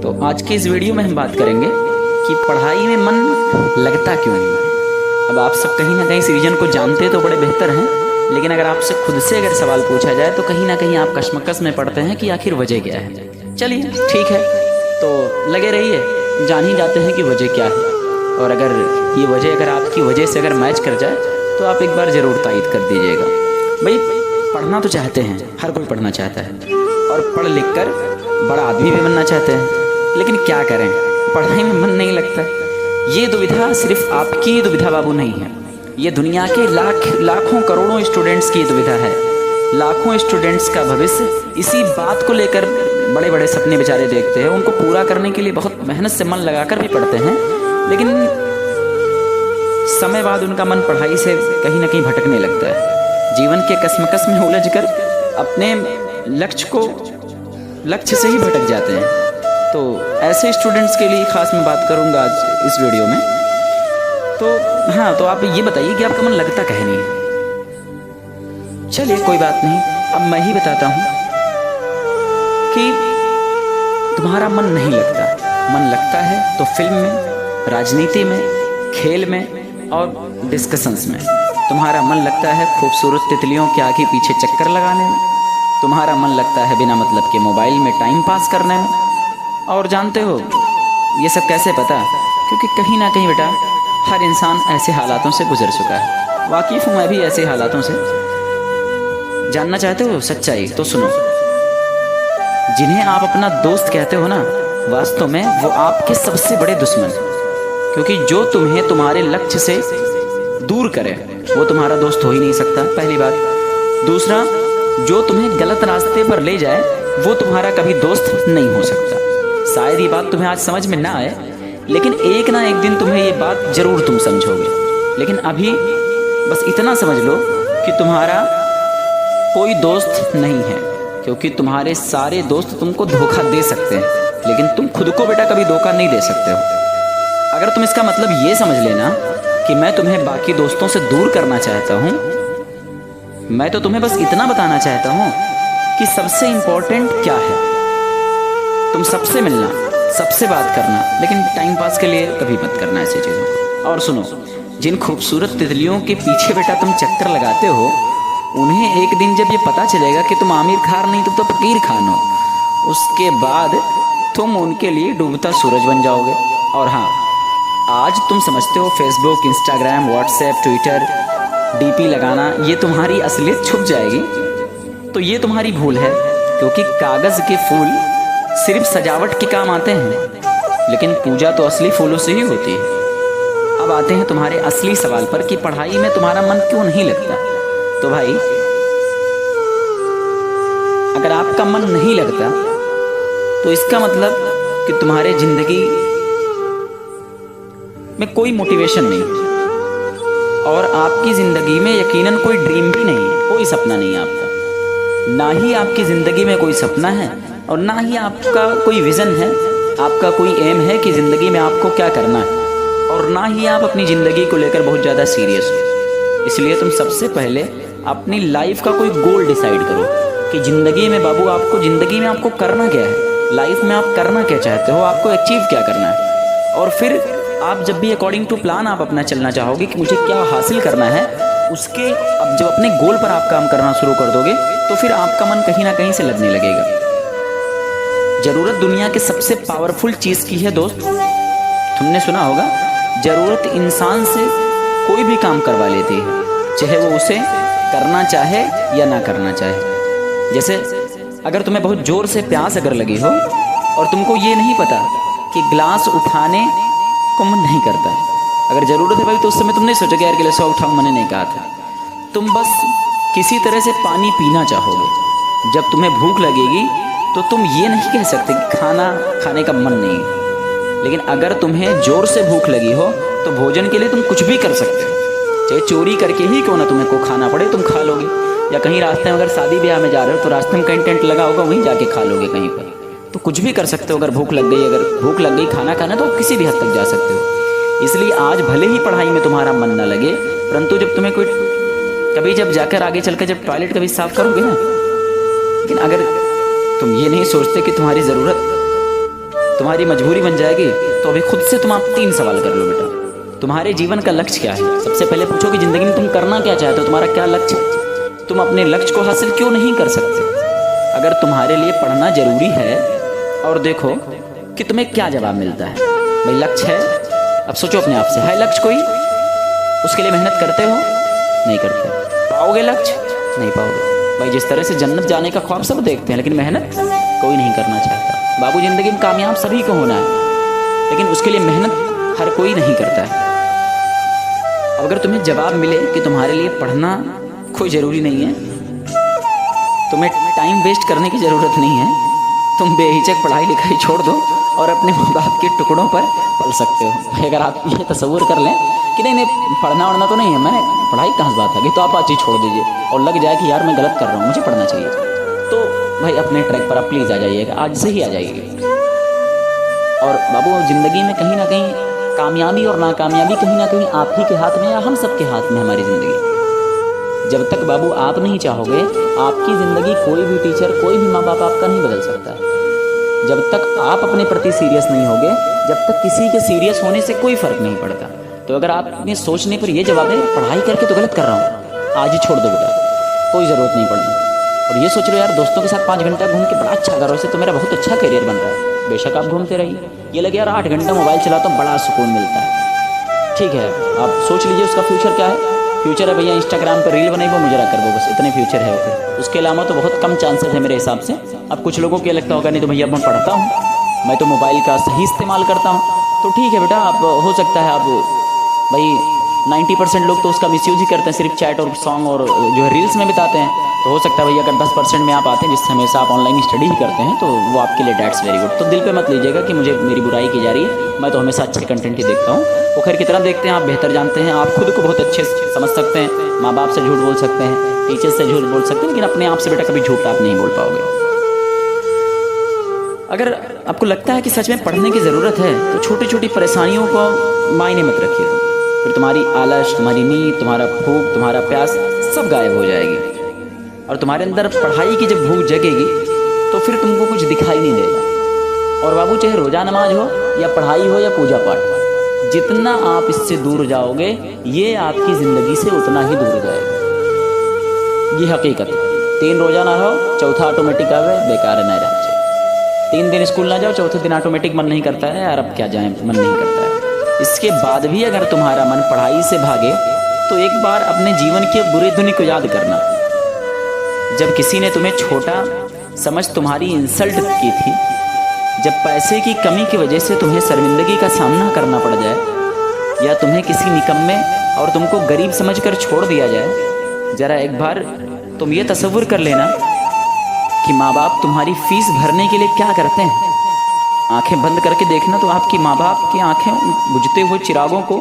तो आज के इस वीडियो में हम बात करेंगे कि पढ़ाई में मन लगता क्यों नहीं है। अब आप सब कहीं ना कहीं इस रीजन को जानते तो बड़े बेहतर हैं, लेकिन अगर आपसे खुद से अगर सवाल पूछा जाए तो कहीं ना कहीं आप कश्मकश में पड़ते हैं कि आखिर वजह क्या है। चलिए ठीक है, तो लगे रहिए, जान ही जाते हैं कि वजह क्या है। और अगर ये वजह अगर आपकी वजह से अगर मैच कर जाए तो आप एक बार ज़रूर तायद कर दीजिएगा। भाई पढ़ना तो चाहते हैं, हर कोई पढ़ना चाहता है और पढ़ लिख कर बड़ा आदमी भी बनना चाहते हैं, लेकिन क्या करें, पढ़ाई में मन नहीं लगता। ये दुविधा सिर्फ आपकी दुविधा बाबू नहीं है, ये दुनिया के लाखों करोड़ों स्टूडेंट्स की दुविधा है। लाखों स्टूडेंट्स का भविष्य इसी बात को लेकर बड़े बड़े सपने बेचारे देखते हैं, उनको पूरा करने के लिए बहुत मेहनत से मन लगाकर भी पढ़ते हैं, लेकिन समय बाद उनका मन पढ़ाई से कहीं ना कहीं भटकने लगता है। जीवन के कश्मकश में उलझकर अपने लक्ष्य से ही भटक जाते हैं। तो ऐसे स्टूडेंट्स के लिए खास मैं बात करूंगा आज इस वीडियो में। तो हाँ, तो आप ये बताइए कि आपका मन लगता कहीं नहीं है। चलिए कोई बात नहीं, अब मैं ही बताता हूँ कि तुम्हारा मन नहीं लगता। मन लगता है तो फिल्म में, राजनीति में, खेल में और डिस्कशंस में। तुम्हारा मन लगता है खूबसूरत तितलियों के आगे पीछे चक्कर लगाने में। तुम्हारा मन लगता है बिना मतलब के मोबाइल में टाइम पास करने में। और जानते हो ये सब कैसे पता? क्योंकि कहीं ना कहीं बेटा हर इंसान ऐसे हालातों से गुजर चुका है। वाकिफ़ हूँ मैं भी ऐसे हालातों से। जानना चाहते हो सच्चाई? तो सुनो, जिन्हें आप अपना दोस्त कहते हो ना, वास्तव में वो आपके सबसे बड़े दुश्मन, क्योंकि जो तुम्हें तुम्हारे लक्ष्य से दूर करे वो तुम्हारा दोस्त हो ही नहीं सकता, पहली बात। दूसरा, जो तुम्हें गलत रास्ते पर ले जाए वो तुम्हारा कभी दोस्त नहीं हो सकता। शायद ये बात तुम्हें आज समझ में ना आए, लेकिन एक ना एक दिन तुम्हें ये बात जरूर तुम समझोगे। लेकिन अभी बस इतना समझ लो कि तुम्हारा कोई दोस्त नहीं है, क्योंकि तुम्हारे सारे दोस्त तुमको धोखा दे सकते हैं, लेकिन तुम खुद को बेटा कभी धोखा नहीं दे सकते हो। अगर तुम इसका मतलब ये समझ लेना कि मैं तुम्हें बाकी दोस्तों से दूर करना चाहता हूँ, मैं तो तुम्हें बस इतना बताना चाहता हूँ कि सबसे इम्पोर्टेंट क्या है। तुम सबसे मिलना, सबसे बात करना, लेकिन टाइम पास के लिए कभी मत करना ऐसी चीज़ों को। और सुनो, जिन खूबसूरत तितलियों के पीछे बेटा तुम चक्कर लगाते हो, उन्हें एक दिन जब ये पता चलेगा कि तुम आमिर खान नहीं तुम तो फकीर खान हो, उसके बाद तुम उनके लिए डूबता सूरज बन जाओगे। और हाँ, आज तुम समझते हो Facebook, Instagram, WhatsApp, Twitter, DP लगाना ये तुम्हारी असलियत छुप जाएगी, तो ये तुम्हारी भूल है, क्योंकि कागज़ के फूल सिर्फ सजावट के काम आते हैं, लेकिन पूजा तो असली फूलों से ही होती है। अब आते हैं तुम्हारे असली सवाल पर कि पढ़ाई में तुम्हारा मन क्यों नहीं लगता। तो भाई, अगर आपका मन नहीं लगता तो इसका मतलब कि तुम्हारे जिंदगी में कोई मोटिवेशन नहीं, और आपकी ज़िंदगी में यकीनन कोई ड्रीम भी नहीं है, कोई सपना नहीं है आपका। ना ही आपकी ज़िंदगी में कोई सपना है और ना ही आपका कोई विज़न है, आपका कोई एम है कि ज़िंदगी में आपको क्या करना है, और ना ही आप अपनी ज़िंदगी को लेकर बहुत ज़्यादा सीरियस हो। इसलिए तुम सबसे पहले अपनी लाइफ का कोई गोल डिसाइड करो कि ज़िंदगी में बाबू आपको करना क्या है, लाइफ में आप करना क्या चाहते हो, आपको अचीव क्या करना है। और फिर आप जब भी अकॉर्डिंग टू प्लान आप अपना चलना चाहोगे कि मुझे क्या हासिल करना है, उसके अब जब अपने गोल पर आप काम करना शुरू कर दोगे तो फिर आपका मन कहीं ना कहीं से लगने लगेगा। ज़रूरत दुनिया के सबसे पावरफुल चीज़ की है दोस्त। तुमने सुना होगा, ज़रूरत इंसान से कोई भी काम करवा लेती है, चाहे वो उसे करना चाहे या ना करना चाहे। जैसे अगर तुम्हें बहुत ज़ोर से प्यास अगर लगी हो और तुमको ये नहीं पता कि ग्लास उठाने को मन नहीं करता, अगर ज़रूरत है भाई तो उस समय तुम नहीं सोचो कि यार गिलास उठाऊँ, मैंने नहीं कहा था। तुम बस किसी तरह से पानी पीना चाहोगे। जब तुम्हें भूख लगेगी तो तुम ये नहीं कह सकते कि खाना खाने का मन नहीं है, लेकिन अगर तुम्हें ज़ोर से भूख लगी हो तो भोजन के लिए तुम कुछ भी कर सकते हो, चाहे चोरी करके ही क्यों ना तुम्हें को खाना पड़े, तुम खा लोगे। या कहीं रास्ते में अगर शादी ब्याह में जा रहे हो तो रास्ते में कहीं टेंट लगा होगा, वहीं जाके खा लोगे कहीं पर, तो कुछ भी कर सकते हो। अगर भूख लग गई खाना खाना तो किसी भी हद तक जा सकते हो। इसलिए आज भले ही पढ़ाई में तुम्हारा मन ना लगे, परंतु जब तुम्हें कोई कभी जब जाकर आगे चलकर जब टॉयलेट कभी साफ करोगे ना, लेकिन अगर तुम ये नहीं सोचते कि तुम्हारी ज़रूरत तुम्हारी मजबूरी बन जाएगी, तो अभी खुद से तुम आप 3 सवाल कर लो बेटा। तुम्हारे जीवन का लक्ष्य क्या है? सबसे पहले पूछो कि ज़िंदगी में तुम करना क्या चाहते हो, तुम्हारा क्या लक्ष्य है? तुम अपने लक्ष्य को हासिल क्यों नहीं कर सकते? अगर तुम्हारे लिए पढ़ना जरूरी है, और देखो कि तुम्हें क्या जवाब मिलता है। भाई लक्ष्य है, अब सोचो अपने आप से, है लक्ष्य कोई? उसके लिए मेहनत करते हो? नहीं करते। पाओगे लक्ष्य? नहीं पाओगे। भाई जिस तरह से जन्नत जाने का ख्वाब सब देखते हैं, लेकिन मेहनत कोई नहीं करना चाहता। बाबू ज़िंदगी में कामयाब सभी को होना है, लेकिन उसके लिए मेहनत हर कोई नहीं करता है। अब अगर तुम्हें जवाब मिले कि तुम्हारे लिए पढ़ना कोई ज़रूरी नहीं है, तुम्हें टाइम वेस्ट करने की ज़रूरत नहीं है, तुम बेहिचक पढ़ाई लिखाई छोड़ दो और अपने माँ बाप के टुकड़ों पर पढ़ सकते हो। अगर आप ये तसव्वुर कर लें कि नहीं पढ़ना वढ़ना तो नहीं है, मैंने पढ़ाई कहाँ से बात है, तो आप आज चीज़ छोड़ दीजिए और लग जाए कि यार मैं गलत कर रहा हूँ, मुझे पढ़ना चाहिए, तो भाई अपने ट्रैक पर आप प्लीज़ आ जाइएगा, आज से ही आ जाइएगा। और बाबू ज़िंदगी में कहीं ना कहीं कामयाबी और नाकामयाबी कहीं ना कहीं आप ही के हाथ में या हम सब के हाथ में हमारी ज़िंदगी। जब तक बाबू आप नहीं चाहोगे, आपकी ज़िंदगी कोई भी टीचर, कोई भी माँ बाप आपका नहीं बदल सकता है। जब तक आप अपने प्रति सीरियस नहीं होगे, जब तक किसी के सीरियस होने से कोई फ़र्क नहीं पड़ता। तो अगर आपने सोचने पर ये जवाब है पढ़ाई करके तो गलत कर रहा हूँ, आज ही छोड़ दो बेटा, कोई ज़रूरत नहीं पड़नी। और ये सोच लो यार दोस्तों के साथ 5 घंटा घूम के बड़ा अच्छा कर रहे हो, तो मेरा बहुत अच्छा करियर बन रहा है। बेशक आप घूमते रहिए, ये लगे यार 8 घंटा मोबाइल चलाता हूँ, बड़ा सुकून मिलता है, ठीक है, आप सोच लीजिए उसका फ्यूचर क्या है। फ्यूचर है भैया इंस्टाग्राम पर रील बनाई वो मुजरा कर वो, बस इतने फ्यूचर है वो। उसके अलावा तो बहुत कम चांसेस है मेरे हिसाब से। अब कुछ लोगों को ये लगता होगा नहीं तो भैया मैं पढ़ता हूँ, मैं तो मोबाइल का सही इस्तेमाल करता हूँ, तो ठीक है बेटा, आप हो सकता है आप भाई 90% लोग तो उसका मिसयूज ही करते हैं, सिर्फ चैट और सॉन्ग और जो है रील्स में बिताते हैं। तो हो सकता है भैया अगर 10% में आप आते हैं जिससे हमेशा आप ऑनलाइन स्टडी ही करते हैं, तो वो आपके लिए डैट्स वेरी गुड। तो दिल पे मत लीजिएगा कि मुझे मेरी बुराई की जा रही है, मैं तो हमेशा अच्छे कंटेंट ही देखता हूँ। वो खैर कितना देखते हैं आप बेहतर जानते हैं, आप खुद को बहुत अच्छे समझ सकते हैं, माँ बाप से झूठ बोल सकते हैं, टीचर से झूठ बोल सकते हैं, लेकिन अपने आप से बेटा कभी झूठ आप नहीं बोल पाओगे। अगर आपको लगता है कि सच में पढ़ने की ज़रूरत है, तो छोटी छोटी परेशानियों को मायने मत रखिएगा, फिर तुम्हारी आलस, तुम्हारी नींद, तुम्हारा भूख, तुम्हारा प्यास सब गायब हो जाएगी। और तुम्हारे अंदर पढ़ाई की जब भूख जगेगी तो फिर तुमको कुछ दिखाई नहीं देगा। और बाबू चाहे रोज़ा नमाज हो या पढ़ाई हो या पूजा पाठ, जितना आप इससे दूर जाओगे ये आपकी ज़िंदगी से उतना ही दूर जाएगा। ये हकीकत है। 3 रोज़ा ना रहो, चौथा ऑटोमेटिक आवे, बेकार है, नहीं रहना चाहिए। 3 दिन स्कूल ना जाओ, चौथे दिन ऑटोमेटिक मन नहीं करता है यार अब क्या जाएं, मन नहीं करता है। इसके बाद भी अगर तुम्हारा मन पढ़ाई से भागे तो एक बार अपने जीवन के बुरे दिन को याद करना। जब किसी ने तुम्हें छोटा समझ तुम्हारी इंसल्ट की थी, जब पैसे की कमी की वजह से तुम्हें शर्मिंदगी का सामना करना पड़ जाए, या तुम्हें किसी निकम्मे और तुमको गरीब समझकर छोड़ दिया जाए, ज़रा एक बार तुम ये तसव्वुर कर लेना कि माँ बाप तुम्हारी फीस भरने के लिए क्या करते हैं। आंखें बंद करके देखना तो आपकी माँ बाप की आंखें उन बुझते हुए चिरागों को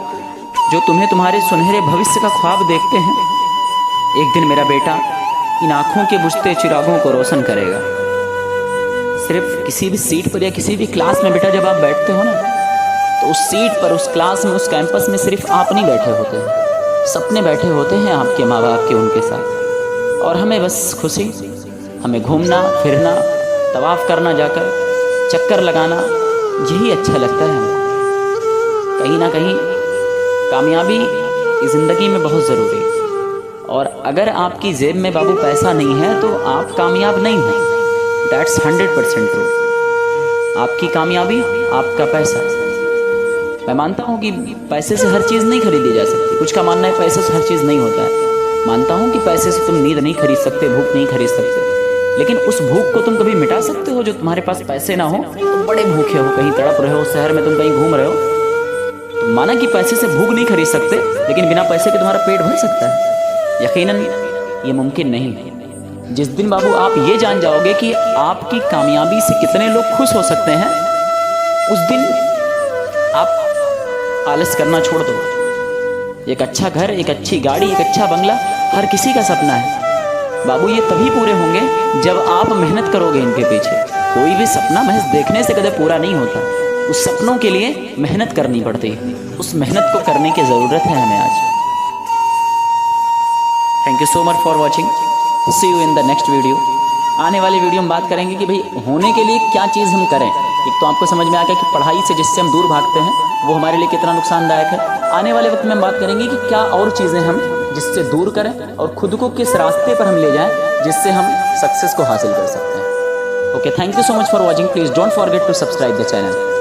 जो तुम्हें तुम्हारे सुनहरे भविष्य का ख्वाब देखते हैं, एक दिन मेरा बेटा इन आँखों के बुझते चिरागों को रोशन करेगा। सिर्फ किसी भी सीट पर या किसी भी क्लास में बेटा जब आप बैठते हो ना, तो उस सीट पर, उस क्लास में, उस कैंपस में सिर्फ आप नहीं बैठे होते हैं, सपने बैठे होते हैं आपके माँ बाप के, उनके साथ। और हमें बस खुशी, हमें घूमना फिरना, तवाफ़ करना, जाकर चक्कर लगाना, यही अच्छा लगता है हमें। कहीं ना कहीं कामयाबी ज़िंदगी में बहुत ज़रूरी है। और अगर आपकी जेब में बाबू पैसा नहीं है तो आप कामयाब नहीं हैं। That's 100% true. आपकी कामयाबी आपका पैसा। मैं मानता हूँ कि पैसे से हर चीज़ नहीं खरीदी जा सकती, कुछ का मानना है पैसे से हर चीज़ नहीं होता है। मानता हूँ कि पैसे से तुम नींद नहीं खरीद सकते, भूख नहीं खरीद सकते, लेकिन उस भूख को तुम कभी मिटा सकते हो जो तुम्हारे पास पैसे ना हो, तुम बड़े भूखे हो, कहीं तड़प रहे हो, शहर में तुम कहीं घूम रहे हो, तो माना कि पैसे से भूख नहीं खरीद सकते, लेकिन बिना पैसे के तुम्हारा पेट भर सकता है? यकीनन ये मुमकिन नहीं है। जिस दिन बाबू आप ये जान जाओगे कि आपकी कामयाबी से कितने लोग खुश हो सकते हैं, उस दिन आप आलस करना छोड़ दो। एक अच्छा घर, एक अच्छी गाड़ी, एक अच्छा बंगला हर किसी का सपना है बाबू। ये तभी पूरे होंगे जब आप मेहनत करोगे इनके पीछे। कोई भी सपना महज देखने से कदे पूरा नहीं होता, उस सपनों के लिए मेहनत करनी पड़ती है। उस मेहनत को करने की ज़रूरत है हमें आज। Thank you so much for watching. See you in the next video. आने वाली वीडियो में बात करेंगे कि भाई होने के लिए क्या चीज़ हम करें। एक तो आपको समझ में आ गया कि पढ़ाई से जिससे हम दूर भागते हैं वो हमारे लिए कितना नुकसानदायक है। आने वाले वक्त में हम बात करेंगे कि क्या और चीज़ें हम जिससे दूर करें और खुद को किस रास्ते पर हम ले जाएं जिससे हम सक्सेस को हासिल कर सकते हैं। Okay, thank you so much for watching. Please don't forget to subscribe the channel.